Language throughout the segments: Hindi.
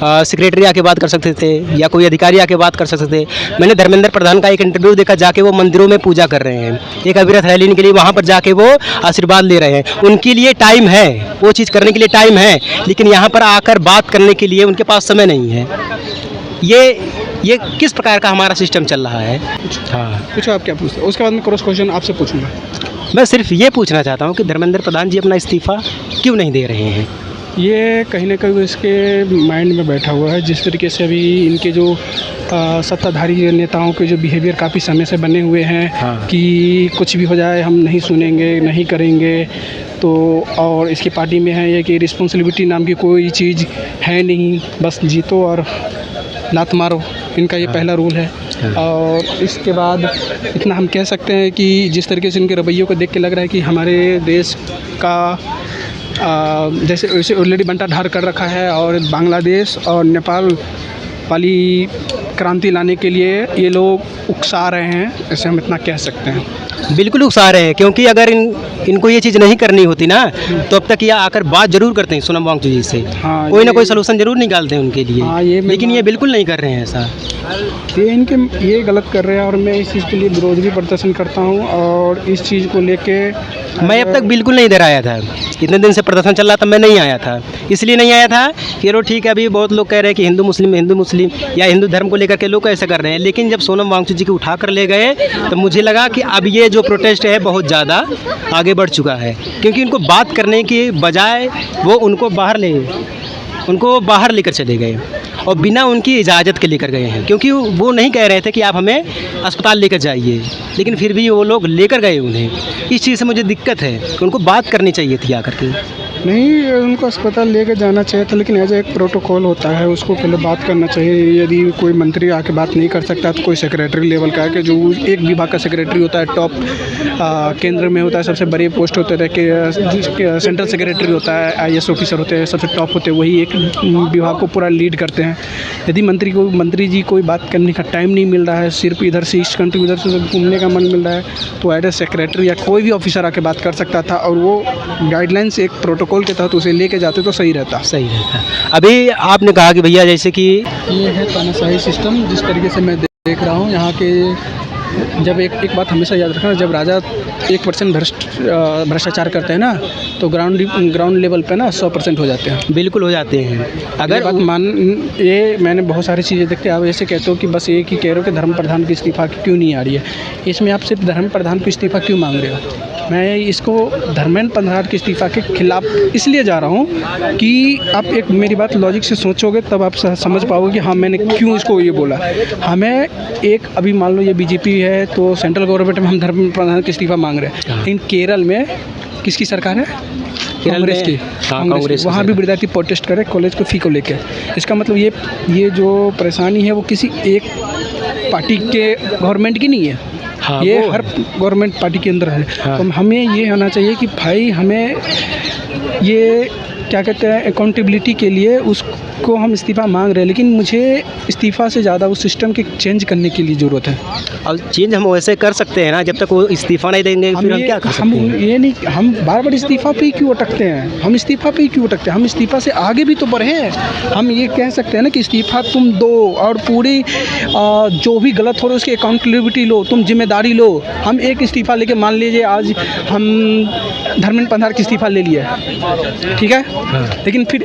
सेक्रेटरी आके बात कर सकते थे या कोई अधिकारी आके बात कर सकते थे। मैंने धर्मेंद्र प्रधान का एक इंटरव्यू देखा, जाके वो मंदिरों में पूजा कर रहे हैं, एक अविरत है लेने के लिए वहाँ पर जाके वो आशीर्वाद ले रहे हैं। उनके लिए टाइम है, वो चीज़ करने के लिए टाइम है, लेकिन यहाँ पर आकर बात करने के लिए उनके पास समय नहीं है। ये किस प्रकार का हमारा सिस्टम चल रहा है? हाँ, पूछो आप क्या पूछते हो, उसके बाद मैं क्रॉस क्वेश्चन आपसे पूछूंगा। मैं सिर्फ ये पूछना चाहता हूँ कि धर्मेंद्र प्रधान जी अपना इस्तीफ़ा क्यों नहीं दे रहे हैं? ये कहीं ना कहीं इसके माइंड में बैठा हुआ है। जिस तरीके से अभी इनके जो सत्ताधारी नेताओं के जो बिहेवियर काफ़ी समय से बने हुए हैं, हाँ। कि कुछ भी हो जाए हम नहीं सुनेंगे, नहीं करेंगे। तो और इसकी पार्टी में है ये कि रिस्पॉन्सिबिलिटी नाम की कोई चीज़ है नहीं, बस जीतो और लात मारो, इनका ये पहला रूल है। और इसके बाद इतना हम कह सकते हैं कि जिस तरीके से इनके रवैयों को देख के लग रहा है कि हमारे देश का जैसे वैसे ऑलरेडी बंटाढार कर रखा है, और बांग्लादेश और नेपाल वाली क्रांति लाने के लिए ये लोग उकसा रहे हैं, ऐसे हम इतना कह सकते हैं। बिल्कुल उकसा रहे हैं, क्योंकि अगर इनको ये चीज़ नहीं करनी होती ना, तो अब तक ये आकर बात जरूर करते हैं सोनम वांगचुक जी से। हाँ, कोई ना कोई सलूशन जरूर निकालते हैं उनके लिए। हाँ, लेकिन ये बिल्कुल नहीं कर रहे हैं ऐसा। ये गलत कर रहे हैं, और मैं इस चीज़ के लिए विरोध भी प्रदर्शन करता हूँ। और इस चीज़ को लेके मैं अब तक बिल्कुल नहीं इधर आया था, इतने दिन से प्रदर्शन चल रहा था, मैं नहीं आया था। इसलिए नहीं आया था कि चलो ठीक है, अभी बहुत लोग कह रहे हैं कि हिंदू मुस्लिम या हिंदू धर्म को लेकर के लोग ऐसा कर रहे हैं, लेकिन जब सोनम वांगचुक जी को उठा कर ले गए तो मुझे लगा कि अब ये जो प्रोटेस्ट है बहुत ज़्यादा आगे बढ़ चुका है, क्योंकि उनको बात करने के बजाय वो उनको बाहर लेकर चले गए, और बिना उनकी इजाज़त के लेकर गए हैं। क्योंकि वो नहीं कह रहे थे कि आप हमें अस्पताल लेकर जाइए, लेकिन फिर भी वो लोग लेकर गए उन्हें। इस चीज़ से मुझे दिक्कत है कि उनको बात करनी चाहिए थी आकर के। नहीं, उनको अस्पताल लेके जाना चाहिए था, लेकिन एज एक प्रोटोकॉल होता है, उसको पहले बात करना चाहिए। यदि कोई मंत्री आके बात नहीं कर सकता तो कोई सेक्रेटरी लेवल का है, जो एक विभाग का सेक्रेटरी होता है, टॉप केंद्र में होता है, सबसे बड़ी पोस्ट होते हैं कि सेंट्रल सेक्रेटरी होता है, IAS ऑफिसर होते हैं, सबसे टॉप होते हैं, वही एक विभाग को पूरा लीड करते हैं। यदि मंत्री जी कोई बात करने का टाइम नहीं मिल रहा है, सिर्फ इधर से इस कंट्री उधर से घूमने का मन मिल रहा है, तो एज ए सेक्रेटरी या कोई भी ऑफिसर आके बात कर सकता था, और वो गाइडलाइंस एक प्रोटोकॉल के तहत उसे लेके जाते तो सही रहता। अभी आपने कहा कि भैया जैसे कि ये है तानाशाही सिस्टम, जिस तरीके से मैं देख रहा हूँ यहाँ के। जब एक बात हमेशा याद रखना, जब राजा 1% भ्रष्टाचार करते हैं ना, तो ग्राउंड लेवल पे ना 100% हो जाते हैं। बिल्कुल हो जाते हैं। अगर ये मैंने बहुत सारी चीज़ें देखते हैं। आप ऐसे कहते हो कि बस एक ही कह रहे हो कि धर्म प्रधान की इस्तीफ़ा क्यों नहीं आ रही है, इसमें आप सिर्फ धर्म प्रधान की इस्तीफ़ा क्यों मांग रहे हो? मैं इसको धर्मेंद्र प्रधान के इस्तीफ़ा के खिलाफ इसलिए जा रहा हूँ कि आप एक मेरी बात लॉजिक से सोचोगे तब आप समझ पाओगे कि हाँ मैंने क्यों इसको ये बोला। हमें एक अभी मान लो ये BJP है, तो सेंट्रल गवर्नमेंट में हम धर्मेंद्र प्रधान के इस्तीफ़ा मांग रहे हैं, लेकिन केरल में किसकी सरकार है? कांग्रेस की। कांग्रेस। वहाँ भी विद्यार्थी प्रोटेस्ट करे कॉलेज को फ़ी को लेके। इसका मतलब ये जो परेशानी है वो किसी एक पार्टी के गवर्नमेंट की नहीं है। हाँ, ये हर गवर्नमेंट पार्टी के अंदर है। हाँ। तो हमें ये होना चाहिए कि भाई हमें ये क्या कहते हैं अकाउंटेबिलिटी के लिए उसको हम इस्तीफ़ा मांग रहे हैं, लेकिन मुझे इस्तीफ़ा से ज़्यादा उस सिस्टम के चेंज करने की लिए ज़रूरत है। और चेंज हम वैसे कर सकते हैं ना, जब तक वो इस्तीफ़ा नहीं देंगे फिर हम क्या कर सकते हैं? ये नहीं, हम बार बार इस्तीफ़ा पे ही क्यों अटकते हैं? हम इस्तीफ़ा पे ही क्यों अटकते हैं? हम इस्तीफ़ा से आगे भी तो बढ़े हैं। हम ये कह सकते हैं ना कि इस्तीफ़ा तुम दो और पूरी जो भी गलत हो रहा है उसकी अकाउंटेबिलिटी लो, तुम जिम्मेदारी लो। हम एक इस्तीफ़ा लेके मान लीजिए आज हम धर्मेंद्र प्रधान की इस्तीफ़ा ले लिया, ठीक है। हाँ। लेकिन फिर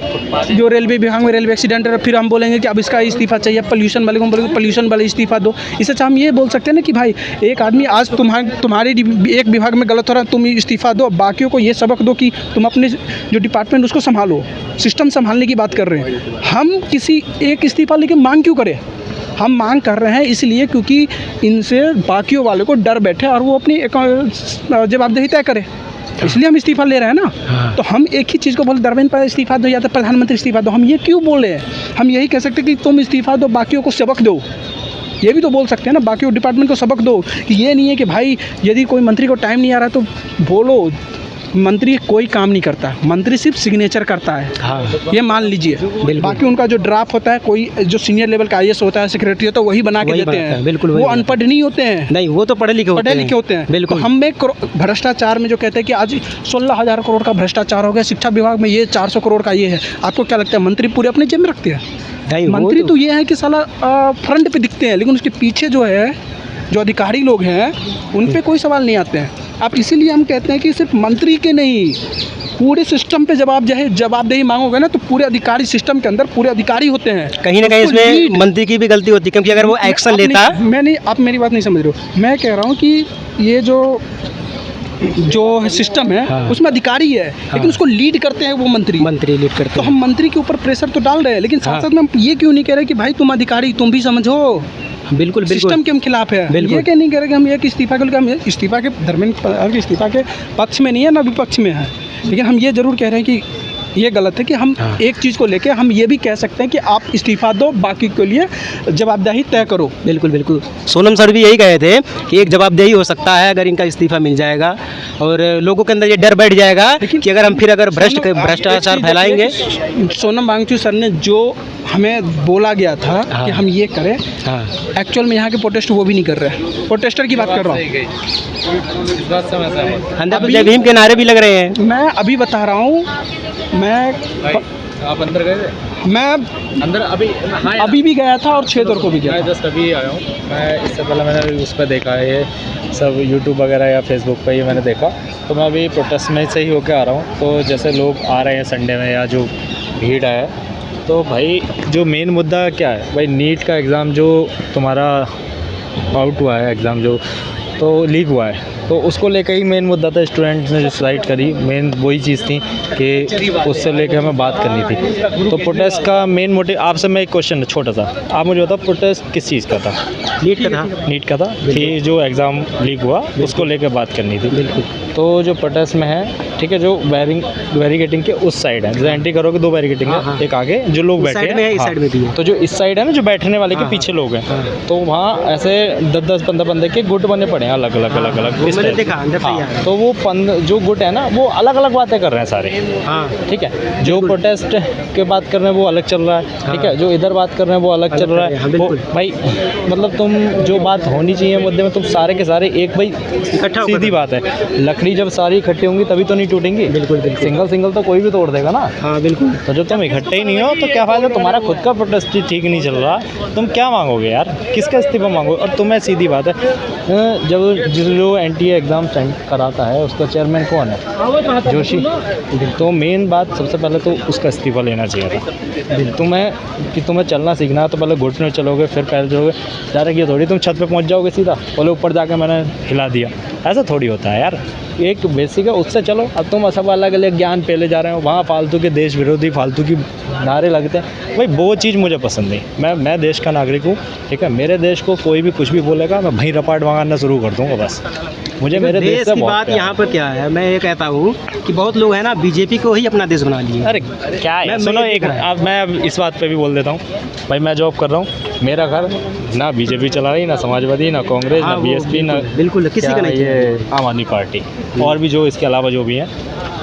जो रेलवे विभाग में रेलवे एक्सीडेंट है, फिर हम बोलेंगे कि अब इसका इस्तीफ़ा चाहिए, पोल्यूशन वाले को बोलेंगे पोल्यूशन वाले इस्तीफ़ा दो। इससे अच्छा हम ये बोल सकते हैं ना कि भाई एक आदमी आज तुम्हारे एक विभाग में गलत हो रहा है, तुम इस्तीफ़ा दो, बाकियों को ये सबक दो कि तुम अपने जो डिपार्टमेंट उसको संभालो। सिस्टम संभालने की बात कर रहे हैं हम। किसी एक इस्तीफ़ा लेके मांग क्यों करें? हम मांग कर रहे हैं इसलिए क्योंकि इनसे बाकियों वाले को डर बैठे और वो अपनी जवाबदेही तय करे, इसलिए हम इस्तीफ़ा ले रहे हैं ना। हाँ। तो हम एक ही चीज़ को बोले धर्मेंद्र पर इस्तीफ़ा दो या तो प्रधानमंत्री इस्तीफ़ा दो। हम ये क्यों बोले? हम यही कह सकते हैं कि तुम इस्तीफ़ा दो, बाकियों को सबक दो। ये भी तो बोल सकते हैं ना, बाकी डिपार्टमेंट को सबक दो कि ये नहीं है कि भाई यदि कोई मंत्री को टाइम नहीं आ रहा है तो बोलो। मंत्री कोई काम नहीं करता, मंत्री सिर्फ सिग्नेचर करता है। हाँ। ये मान लीजिए। बाकी उनका जो ड्राफ्ट होता है, कोई जो सीनियर लेवल का IAS होता है, सेक्रेटरी होता है, वही बना के देते हैं। बिल्कुल, वो अनपढ़ नहीं होते हैं। नहीं, वो तो पढ़े लिखे होते हैं। बिल्कुल। तो हम भ्रष्टाचार में जो कहते हैं कि आज 16,000 करोड़ का भ्रष्टाचार हो गया शिक्षा विभाग में, ये 400 करोड़ का ये है। आपको क्या लगता है मंत्री पूरे अपने जेब में रखते हैं? नहीं, वो मंत्री तो ये है कि साला फ्रंट पे दिखते हैं, लेकिन उसके पीछे जो है, जो अधिकारी लोग हैं, उन पे कोई सवाल नहीं आते हैं। आप इसीलिए हम कहते हैं कि सिर्फ मंत्री के नहीं, पूरे सिस्टम पे जवाबदेही मांगोगे ना, तो पूरे अधिकारी सिस्टम के अंदर पूरे अधिकारी होते हैं। कहीं ना कहीं उसको इसमें lead- मंत्री की भी गलती होती है, क्योंकि अगर वो एक्शन लेता। मैं नहीं, आप मेरी बात नहीं समझ रहे हो। मैं कह रहा हूँ कि ये जो सिस्टम है, हाँ। उसमें अधिकारी है, लेकिन उसको लीड करते हैं वो मंत्री लीड करते तो हैं। हम मंत्री के ऊपर प्रेशर तो डाल रहे हैं, लेकिन साथ हाँ। साथ में हम ये क्यों नहीं कह रहे कि भाई तुम अधिकारी, तुम भी समझो, बिल्कुल सिस्टम बिल्कुल। के हम खिलाफ है। बिल्कुल। ये क्या नहीं कह रहे कि हम एक इस्तीफा के लिए, हम इस्तीफा के धर्मेंद्र इस्तीफा के पक्ष में नहीं है ना विपक्ष में है, लेकिन हम ये जरूर कह रहे हैं कि ये गलत है कि हम हाँ। एक चीज़ को लेके हम ये भी कह सकते हैं कि आप इस्तीफा दो, बाकी के लिए जवाबदेही तय करो। बिल्कुल बिल्कुल। सोनम सर भी यही कहे थे कि एक जवाबदेही हो सकता है अगर इनका इस्तीफा मिल जाएगा, और लोगों के अंदर ये डर बैठ जाएगा कि अगर हम फिर अगर भ्रष्टाचार फैलाएंगे। सोनम वांगचुक सर ने जो हमें बोला गया था हाँ। कि हम ये करें, हाँ, एक्चुअल में यहाँ के प्रोटेस्ट वो भी नहीं कर रहे हैं। प्रोटेस्टर की बात कर रहा हूँ अंदर तो अभी- जय भीम के नारे भी लग रहे हैं। मैं, अभी बता रहा हूँ मैं आप अंदर गए थे? मैं अंदर अभी भी गया था और 6 को भी गया मैं था। जस्ट अभी आया हूँ। मैं इससे पहले मैंने उस पर देखा है, ये सब यूट्यूब वगैरह या फेसबुक पे ये मैंने देखा, तो मैं अभी प्रोटेस्ट में से ही होके आ रहा हूँ। तो जैसे लोग आ रहे हैं संडे में, या जो भीड़ है, तो भाई जो मेन मुद्दा क्या है भाई, नीट का एग्ज़ाम जो तुम्हारा आउट हुआ है, एग्ज़ाम जो तो लीक हुआ है, तो उसको लेकर ही मेन मुद्दा था। स्टूडेंट्स ने जो सुसाइड करी, मेन वही चीज़ थी कि उससे लेकर हमें बात करनी थी। तो प्रोटेस्ट का मेन मोटिव, आपसे मैं एक क्वेश्चन छोटा सा, आप मुझे बताओ प्रोटेस्ट किस चीज़ का था? नीट का था। नीट का था कि जो एग्ज़ाम लीक हुआ उसको लेकर बात करनी थी। बिल्कुल। तो जो प्रोटेस्ट में है, ठीक है, जो बैरिकेटिंग के उस साइड है, जैसे एंट्री करोगे 2 बैरिकेटिंग है, हाँ, हाँ। एक आगे जो लोग इस बैठे साइड में है, इस हाँ। साइड में भी है। तो जो इस साइड है ना, जो बैठने वाले के हाँ, पीछे लोग हैं, हाँ। तो वहाँ ऐसे 10-10 बंदे के गुट बने पड़े हैं, अलग अलग अलग अलग। वो इस मैंने टाइप। देखा, अंदर से ही हाँ, आ रहा है। तो वो जो गुट है ना, वो अलग अलग बातें कर रहे हैं सारे। हाँ, ठीक है, जो प्रोटेस्ट के बात कर रहे हैं वो अलग चल रहा है, ठीक है, जो इधर बात कर रहे हैं वो अलग चल रहा हाँ, है। वो बिल्कुल। भाई मतलब तुम जो बात होनी चाहिए मुद्दे में, तुम सारे के सारे एक भाई इकट्ठा होकर सीधी बात है, लकड़ी जब सारी इकट्ठी होंगी तभी तो नहीं टूटेंगी। बिल्कुल, बिल्कुल। सिंगल सिंगल तो कोई भी तोड़ देगा ना। हाँ, बिल्कुल। तो जब तुम इकट्ठे ही नहीं हो तो क्या फ़ायदा, तुम्हारा खुद का प्रोटेस्ट ही ठीक नहीं चल रहा, तुम क्या मांगोगे यार, किसका इस्तीफा मांगोगे? और तुम्हें सीधी बात है, जब जो एनटीए एग्ज़ाम कराता है उसका चेयरमैन कौन है? जोशी। तो मेन बात सबसे पहले तो उसका इस्तीफा लेना चाहिए था। तुम्हें चलना सीखना है तो पहले घुटने में चलोगे, फिर पैर चलोगे। डायरेक्ट ये थोड़ी तुम छत पे पहुंच जाओगे सीधा, बोले ऊपर जाके मैंने हिला दिया, ऐसा थोड़ी होता है यार। एक बेसिक है, उससे चलो। अब तुम सब अलग अलग ज्ञान पहले जा रहे हो, वहाँ फालतू के देश विरोधी फालतू की नारे लगते हैं, भाई वो चीज़ मुझे पसंद नहीं। मैं देश का नागरिक हूँ, ठीक है, मेरे देश को कोई भी कुछ भी बोलेगा मैं वहीं रपाट मारना शुरू कर दूँगा बस। मुझे मेरे देश से की बहुत बात प्यार है। यहाँ पर क्या है, मैं ये कहता हूँ कि बहुत लोग हैं ना बीजेपी को ही अपना देश बना लिए। अरे क्या है, मैं सुनो एक, देख रहा अब मैं अब इस बात पे भी बोल देता हूँ भाई, मैं जॉब कर रहा हूँ, मेरा घर ना बीजेपी चला रही, ना समाजवादी, ना कांग्रेस, हाँ, ना वो बीएसपी, ना बिल्कुल किसी क्या का नहीं ये आम आदमी पार्टी, और भी जो इसके अलावा जो भी हैं,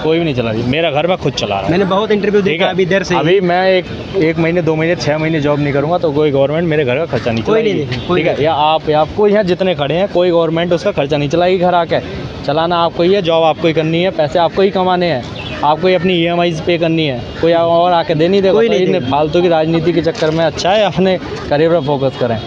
कोई भी नहीं चला रही। मेरा घर मैं खुद चला रहा हूँ। मैंने बहुत इंटरव्यू ठीक देखा है, अभी इधर से। अभी मैं एक महीने 2 महीने 6 महीने जॉब नहीं करूँगा तो कोई गवर्नमेंट मेरे घर का खर्चा नहीं कोई नहीं चलाएगी। देगी, कोई ठीक है, या आप या कोई यहाँ जितने खड़े हैं, कोई गवर्नमेंट उसका खर्चा नहीं चलाएगी। घर आके चलाना आपको ही है, जॉब आपको ही करनी है, पैसे आपको ही कमाने हैं, आपको ही अपनी EMI पे करनी है, कोई और आके दे नहीं देगा। कोई तो नहीं इतने देगा। फालतू की राजनीति के चक्कर में अच्छा है अपने करियर पर फोकस करें।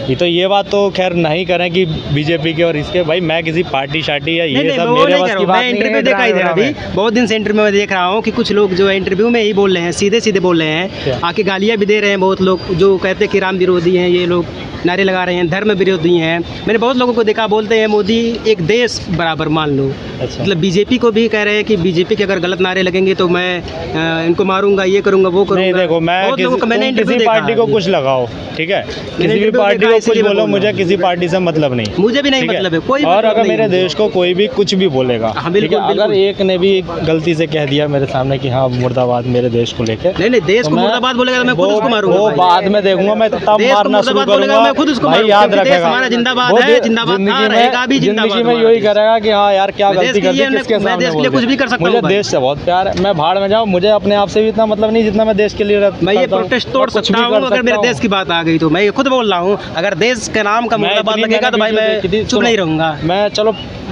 ये बात तो खैर नहीं करें कि बीजेपी के और इसके, भाई मैं किसी पार्टी शार्टी या नहीं, ये नहीं, सब वो मेरे नहीं बस कह रहा की हूँ। बात मैं नहीं इंटरव्यू है। देखा इधर अभी, बहुत दिन से इंटरव्यू में देख रहा हूँ कि कुछ लोग जो है इंटरव्यू में ही बोल रहे हैं, सीधे सीधे बोल रहे हैं, क्या? आके गालियाँ भी दे रहे हैं। बहुत लोग जो कहते हैं कि राम विरोधी हैं, ये लोग नारे लगा रहे हैं, धर्म विरोधी हैं। मैंने बहुत लोगों को देखा बोलते हैं मोदी एक देश बराबर मान लो। अच्छा। मतलब बीजेपी को भी कह रहे हैं कि बीजेपी के अगर गलत नारे लगेंगे तो मैं इनको मारूंगा, ये करूंगा, वो करूंगा। नहीं देखो, मैं बहुत लोगों को मैंने तुम इंटरव्यू किसी देखा पार्टी को अभी। कुछ लगाओ, ठीक है, किसी भी इंटरव्यू पार्टी देखा, को कुछ इसीलिए मैं बोलो, बोल रहा मुझे हूँ। किसी पार्टी से मतलब नहीं। मुझे भी नहीं ठीक मतलब है, कोई और मतलब अगर नहीं मेरे है। देश को कोई भी कुछ भी बोलेगा, हाँ, ठीक बिल्कुल, है, अगर बिल्कुल। एक ने भी गलती से कह दिया मेरे सामने कि हाँ मुर्दाबाद मेरे देश को लेके, नहीं नहीं, देश तो को मैं- मुर्दाबाद बोलेगा तो मैं खुद वो- उसको मारूंगा वो भाई। बाद में देखूंगा, मैं तब देश को मारना शुरू मुर्दाबाद बोलेगा, करूंगा। मैं खुद उसको भाई मारूंगा, याद क्योंकि देश रखेगा, हमारा जिंदाबाद वो है, जिंदाबाद जिंदगी था, में- रहेगा भी जिंदाबाद जिंदगी में हमारा यही देश। करेगा कि हाँ यार क्या मैं गलती देश कर के दी, लिए- किसके मैं सामने देश के बोल लिए कुछ दिया। भी कर सकता मुझे हूँ भाई। देश से बहुत प्यार है, मैं भाड़ में जाऊँ, मुझे अपने आप से भी इतना मतलब नहीं जितना मैं देश के लिए मैं ये करता हूँ। प्रोटेस्ट तोड़ और कुछ सकता भी हूँ कर अगर सकता मेरे हूँ। देश की बात आ गई तो। मैं ये खुद बोल रहा हूँ, अगर देश के नाम का मैं मुर्दाबाद इतनी लगेगा तो भाई मैंने वीडियो मैं देखी थी, चुप सुनो, नहीं रहूँगा।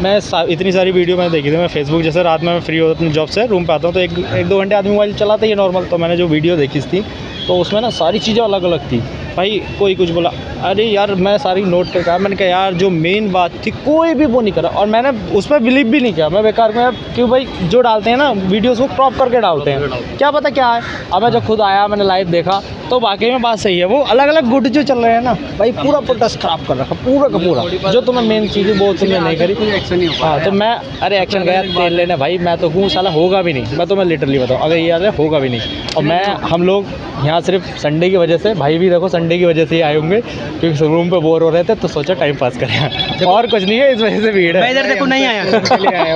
मैं इतनी सारी वीडियो मैंने देखी थी। मैं फेसबुक, जैसे रात में मैं फ्री होता अपनी जॉब से रूम पे आता हूँ तो एक 2 घंटे आदमी मोबाइल चलाता ही है नॉर्मल, तो मैंने जो वीडियो देखी थी तो उसमें ना सारी चीज़ें अलग अलग थी भाई। कोई कुछ बोला, अरे यार मैं सारी नोट करके आया। मैंने कहा यार जो मेन बात थी कोई भी वो नहीं करा, और मैंने उस पर बिलीव भी नहीं किया। मैं बेकार में, क्यों भाई, जो डालते हैं ना वीडियोस को क्रॉप करके डालते हैं, क्या पता क्या है। अब मैं जब खुद आया, मैंने लाइव देखा, तो वाकई में बात सही है। वो अलग अलग गुट जो चल रहे हैं ना भाई, पूरा प्रोटेस्ट खराब कर रखा, पूरा का पूरा। जो तुम्हें मेन चीज़ें वो तुमने नहीं करी। हाँ, तो मैं, अरे एक्शन गया तेल लेने भाई, मैं तो हूँ साला, होगा भी नहीं। मैं तुम्हें लिटरली बताऊँ, अगर ये याद है, होगा भी नहीं। और हम लोग यहाँ सिर्फ संडे की वजह से, भाई भी देखो संडे की वजह से ही आए होंगे, क्योंकि रूम पे बोर हो रहे थे, तो सोचा टाइम पास करें, और कुछ नहीं है, इस वजह से भीड़ है। मैं इधर देखो नहीं आया था,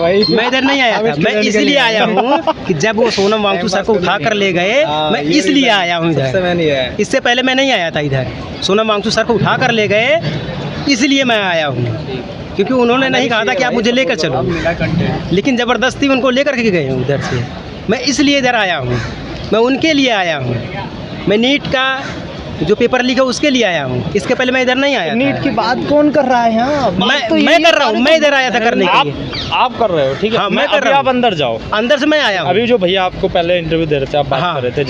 भाई मैं इधर नहीं आया था, मैं इसलिए आया हूँ कि जब वो सोनम वांगचुक सर को उठा कर ले गए, मैं इसलिए आया हूँ इधर। इससे पहले मैं नहीं आया था इधर। सोनम वांगचुक सर को उठा कर ले गए, इसलिए मैं आया हूँ, क्योंकि उन्होंने नहीं कहा था कि आप मुझे लेकर चलो, लेकिन ज़बरदस्ती उनको लेकर के गए हूँ उधर से। मैं इसलिए इधर आया हूँ, मैं उनके लिए आया हूँ। मैं नीट का जो पेपर लीक है उसके लिए आया हूँ, इसके पहले मैं इधर नहीं आया था। नीट की बात कौन कर रहा है यहाँ? मैं कर रहा हूँ, मैं इधर आया था करने के लिए। आप कर रहे हो, ठीक है। हाँ, मैं कर रहा हूँ। आप अंदर जाओ, अंदर से मैं आया हूँ। अभी जो भैया आपको पहले इंटरव्यू दे रहे थे, आप बात कर रहे थे,